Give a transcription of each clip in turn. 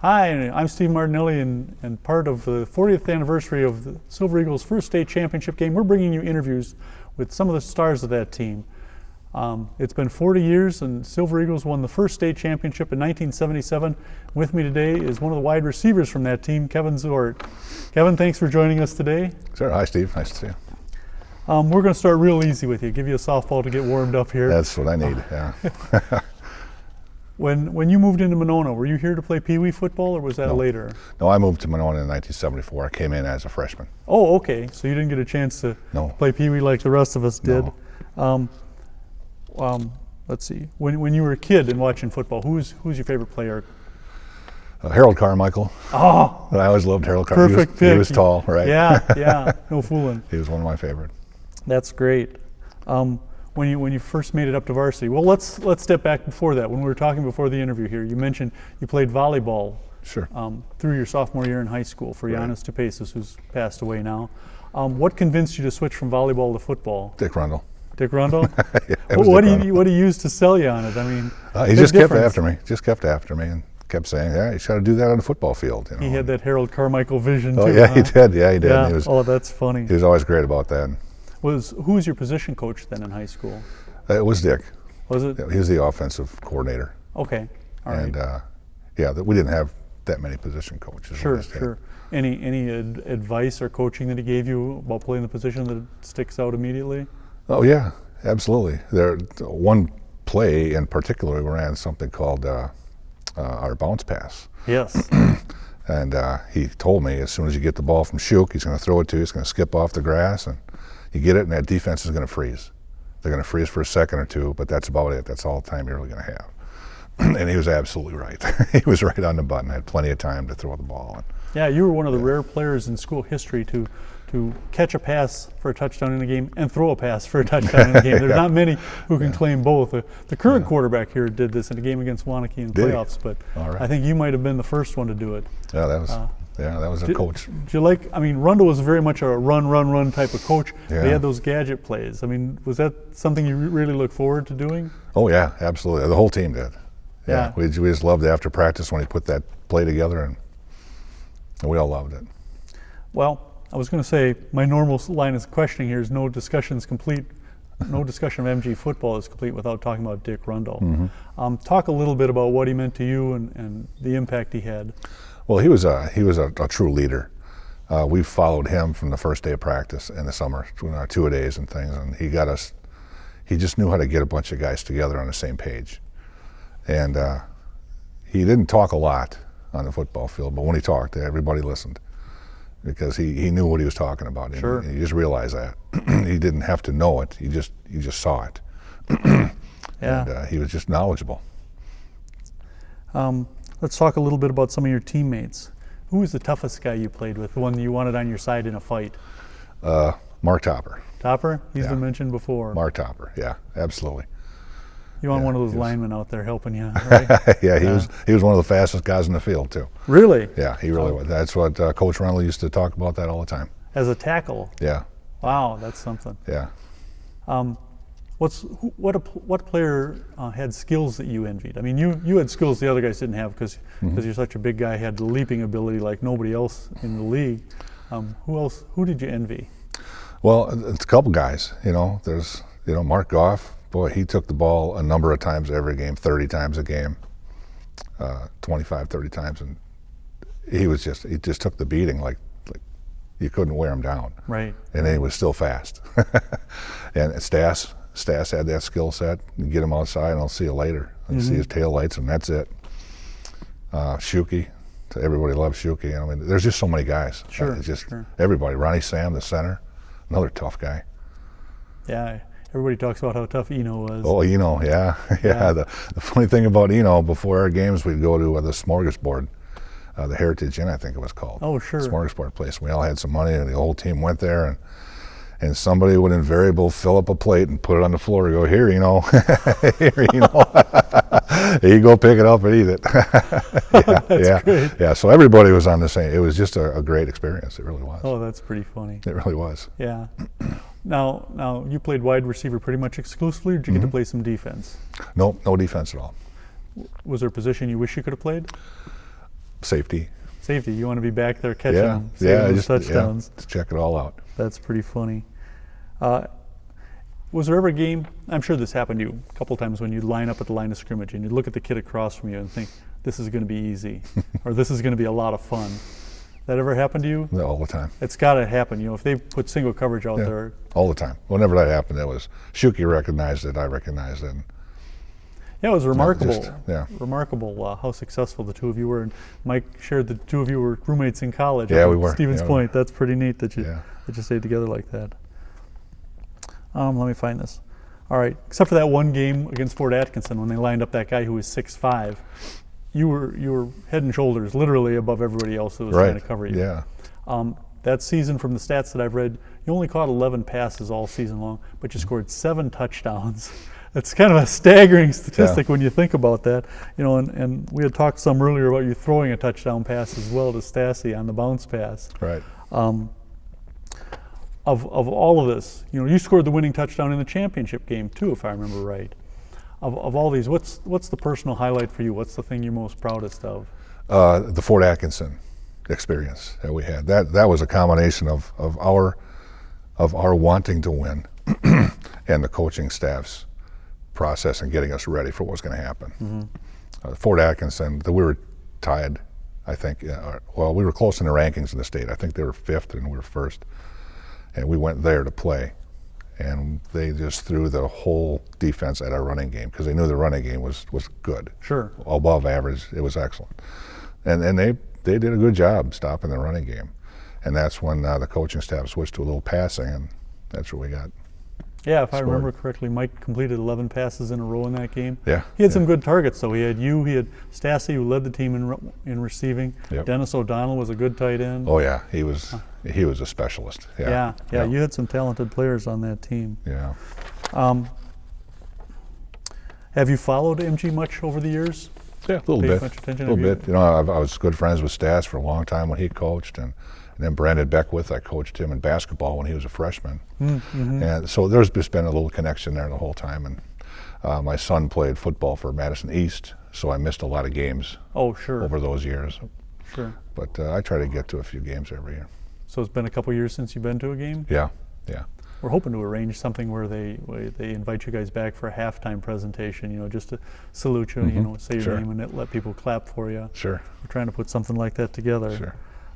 Hi, I'm Steve Martinelli, and part of the 40th anniversary of the Silver Eagles' first state championship game, we're bringing you interviews with some of the stars of that team. It's been 40 years, and Silver Eagles won the first state championship in 1977. With me today is one of the wide receivers from that team, Kevin Zwart. Kevin, thanks for joining us today. Sure. Hi, Steve. Nice to see you. We're going to start real easy with you, give you a softball to get warmed up here. That's what I need, yeah. When you moved into Monona, were you here to play Pee Wee football, or was that No. later? No, I moved to Monona in 1974. I came in as a freshman. Oh, okay. So you didn't get a chance to No. play Pee Wee like the rest of us did. No. Let's see. When you were a kid and watching football, who's your favorite player? Harold Carmichael. Oh, I always loved Harold Carmichael. perfect pick. He was tall, right? Yeah, no fooling. He was one of my favorite. That's great. When you first made it up to varsity, well, let's step back before that. When we were talking before the interview here, you mentioned you played volleyball. Sure. Through your sophomore year in high school for Right. Giannis Tupasis, who's passed away now. What convinced you to switch from volleyball to football? Dick Rundle. Dick Rundle? Yeah, it was What Dick do Rundle. you use to sell you on it? I mean, He big just difference. kept after me and kept saying, yeah, you got to do that on the football field. You know? He had that Harold Carmichael vision Oh, too. yeah, huh? he did. Yeah, he did. Yeah. And That's funny. he was always great about that. Who was your position coach then in high school? It was Dick. Was it? He was the offensive coordinator. Okay. All right. And we didn't have that many position coaches. We Sure, just had- sure. Any advice or coaching that he gave you about playing the position that sticks out immediately? Oh yeah, absolutely. One play in particular, we ran something called our bounce pass, Yes. and he told me as soon as you get the ball from Shook, he's going to throw it to you. He's going to skip off the grass, and you get it, and that defense is going to freeze. They're going to freeze for a second or two, but that's about it. That's all the time you're really going to have. And he was absolutely right. He was right on the button. Had plenty of time to throw the ball. And Yeah, you were one of the rare players in school history to catch a pass for a touchdown in a game and throw a pass for a touchdown in a game. There's not many who can claim both. The current quarterback here did this in a game against Wanakee in Did he? playoffs, but All right. I think you might have been the first one to do it. Yeah, that was a coach. Do you like? I mean, Rundle was very much a run type of coach. Yeah. They had those gadget plays. I mean, was that something you really look forward to doing? Oh yeah, absolutely. The whole team did. Yeah. We just loved after practice when he put that play together, and we all loved it. Well, I was going to say my normal line of questioning here is no discussion is complete. No discussion of MG football is complete without talking about Dick Rundle. Mm-hmm. Talk a little bit about what he meant to you and the impact he had. Well, he was a true leader. We followed him from the first day of practice in the summer, our two-a-days and things, and he just knew how to get a bunch of guys together on the same page. And he didn't talk a lot on the football field, but when he talked, everybody listened because he knew what he was talking about. Sure. And you just realize that. He didn't have to know it, you just saw it. Yeah. And he was just knowledgeable. Let's talk a little bit about some of your teammates. Who was the toughest guy you played with, the one you wanted on your side in a fight? Mark Topper. Topper? He's Yeah. been mentioned before. Mark Topper, yeah, absolutely. You want Yeah, one of those he was- linemen out there helping you, right? Yeah, he was one of the fastest guys in the field too. Really? Yeah, he really was. That's what Coach Rundle used to talk about that all the time. As a tackle? Yeah, Wow, that's something. yeah. What player had skills that you envied? I mean, you had skills the other guys didn't have because you're such a big guy, had the leaping ability like nobody else in the league. Who did you envy? Well, it's a couple guys. There's Mark Goff. Boy, he took the ball a number of times every game, 30 times a game, 25, 30 times, and he just took the beating like you couldn't wear him down. Right. And he was still fast. And Stas had that skill set. You get him outside, and I'll see you later. And see his tail lights, and that's it. Shuki, everybody loves Shuki. I mean, there's just so many guys. Sure, It's just sure. everybody. Ronnie Sam, the center, another tough guy. Yeah. Everybody talks about how tough Eno was. Oh, Eno, yeah. Yeah. The funny thing about Eno, before our games, we'd go to the Smorgasbord, the Heritage Inn, I think it was called. Oh, sure. Smorgasbord place. We all had some money, and the whole team went there, and somebody would invariably fill up a plate and put it on the floor and go, here, Eno. Here, Eno. You go pick it up and eat it. That's great. Yeah, so everybody was on the same. It was just a great experience. It really was. Oh, that's pretty funny. It really was. Yeah. Now you played wide receiver pretty much exclusively, or did you get to play some defense? No defense at all. Was there a position you wish you could have played? Safety. Safety. You want to be back there catching them, saving Yeah, those touchdowns. to check it all out. That's pretty funny. Was there ever a game, I'm sure this happened to you a couple times, when you'd line up at the line of scrimmage and you'd look at the kid across from you and think, this is going to be easy, or this is going to be a lot of fun. That ever happened to you? Yeah, all the time. It's got to happen. If they put single coverage out there. All the time. Whenever that happened, it was Shuki recognized it, I recognized it. Yeah, it was remarkable. Remarkable how successful the two of you were. And Mike shared the two of you were roommates in college. Yeah, up we at were. Stevens Yeah, Point. That's pretty neat that you stayed together like that. Let me find this. All right. Except for that one game against Fort Atkinson when they lined up that guy who was 6'5", you were head and shoulders literally above everybody else that was trying to cover you. Yeah. That season, from the stats that I've read, you only caught 11 passes all season long, but you scored 7 touchdowns. That's kind of a staggering statistic when you think about that. And we had talked some earlier about you throwing a touchdown pass as well to Stassi on the bounce pass. Right. Of all of this, you scored the winning touchdown in the championship game too, if I remember right. Of all these, what's the personal highlight for you? What's the thing you're most proudest of? The Fort Atkinson experience that we had. That was a combination of our wanting to win and the coaching staff's process and getting us ready for what was going to happen. Mm-hmm. Fort Atkinson, we were tied, I think. We were close in the rankings in the state. I think they were 5th and we were 1st. And we went there to play. And they just threw the whole defense at our running game because they knew the running game was good. Sure. Above average. It was excellent. And they did a good job stopping the running game. And that's when the coaching staff switched to a little passing, and that's what we got. Yeah, if I remember correctly, Mike completed 11 passes in a row in that game. Yeah. He had some good targets, though. He had Stassi, who led the team in receiving. Yep. Dennis O'Donnell was a good tight end. Oh, yeah. He was a specialist. Yeah. You had some talented players on that team. Yeah. Have you followed MG much over the years? Yeah, a little bit. Much attention? A little bit. I was good friends with Stas for a long time when he coached, and then Brandon Beckwith, I coached him in basketball when he was a freshman. Mm-hmm. And so there's just been a little connection there the whole time. And my son played football for Madison East, so I missed a lot of games over those years. Sure. But I try to get to a few games every year. So it's been a couple years since you've been to a game? Yeah. We're hoping to arrange something where they invite you guys back for a halftime presentation, just to salute you, say your name and let people clap for you. Sure. We're trying to put something like that together.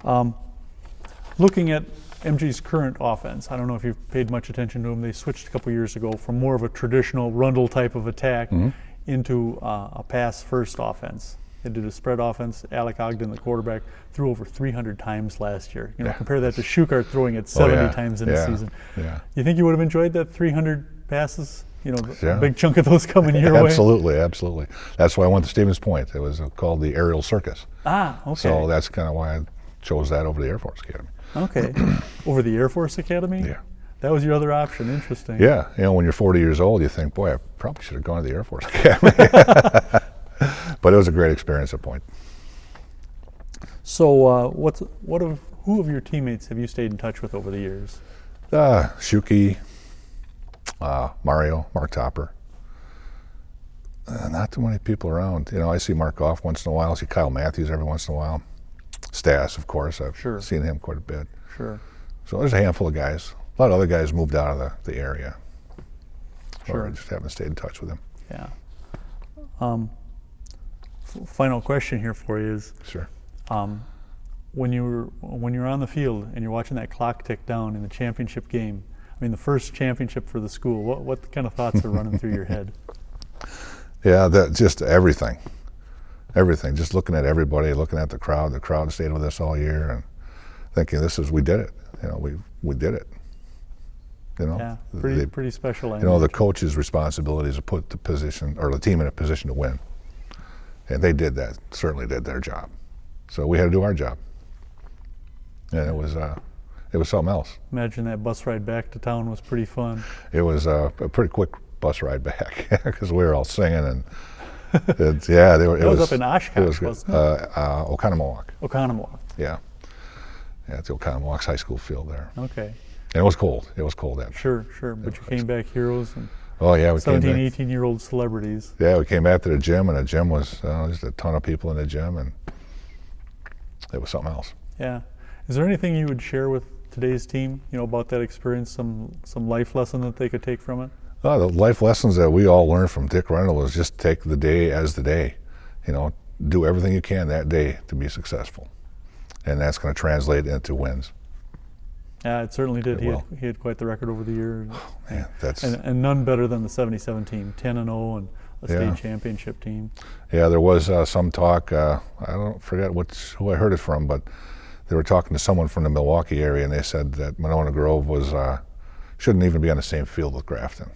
Sure. Looking at MG's current offense, I don't know if you've paid much attention to them. They switched a couple years ago from more of a traditional Rundle type of attack into a pass-first offense. They did a spread offense. Alec Ogden, the quarterback, threw over 300 times last year. Compare that to Shukart throwing it 70 times in a season. Yeah. You think you would have enjoyed that 300 passes? A big chunk of those coming your way? Absolutely. That's why I went to Stevens Point. It was called the Aerial Circus. Ah, okay. So that's kind of why I chose that over the Air Force Academy. Okay. Over the Air Force Academy? Yeah. That was your other option. Interesting. Yeah. When you're 40 years old, you think, boy, I probably should have gone to the Air Force Academy. But it was a great experience at Point. So who of your teammates have you stayed in touch with over the years? Shuki, Mark Topper. Not too many people around. I see Mark Goff once in a while. I see Kyle Matthews every once in a while. Stas, of course. I've seen him quite a bit. Sure. So there's a handful of guys. A lot of other guys moved out of the area. Sure. Or I just haven't stayed in touch with them. Yeah. Final question here for you is, sure. When you're on the field and you're watching that clock tick down in the championship game, the first championship for the school, what kind of thoughts are running through your head? Yeah, just everything. Just looking at everybody, looking at the crowd. The crowd stayed with us all year, and thinking, we did it. We did it. Yeah, pretty special. The coach's responsibility is to put the team in a position to win, and they did that. Certainly did their job. So we had to do our job, and it was something else. Imagine that bus ride back to town was pretty fun. It was a pretty quick bus ride back because we were all singing and. It was up in Oshkosh, wasn't it? Oconomowoc. Oconomowoc. Yeah. Yeah, it's the Oconomowoc's high school field there. Okay. And it was cold. It was cold that. Sure. But you came back heroes and we 17, came back. 18-year-old celebrities. Yeah, we came back to the gym, and the gym was just a ton of people in the gym, and it was something else. Yeah. Is there anything you would share with today's team, about that experience, some life lesson that they could take from it? The life lessons that we all learned from Dick Rendell was just take the day as the day. Do everything you can that day to be successful, and that's going to translate into wins. Yeah, it certainly did. It will. He had quite the record over the years. Oh, man, that's and none better than the '77 team, 10-0, and a state Yeah. championship team. Yeah, there was some talk. I don't forget who I heard it from, but they were talking to someone from the Milwaukee area, and they said that Monona Grove shouldn't even be on the same field with Grafton.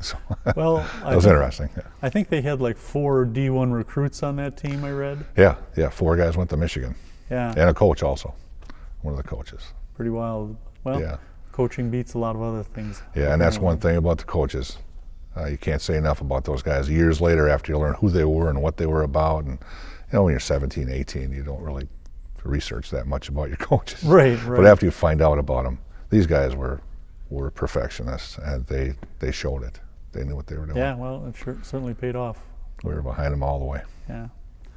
So Well, that was interesting. Yeah. I think they had like 4 D1 recruits on that team, I read. Yeah, 4 guys went to Michigan, Yeah, and a coach also, one of the coaches. pretty wild. Well, Yeah. coaching beats a lot of other things. Yeah, and that's one thing about the coaches. You can't say enough about those guys. Years later, after you learn who they were and what they were about, and when you're 17, 18, you don't really research that much about your coaches. Right. But after you find out about them, these guys were perfectionists, and they showed it. They knew what they were doing. Yeah, well, it certainly paid off. We were behind them all the way. Yeah.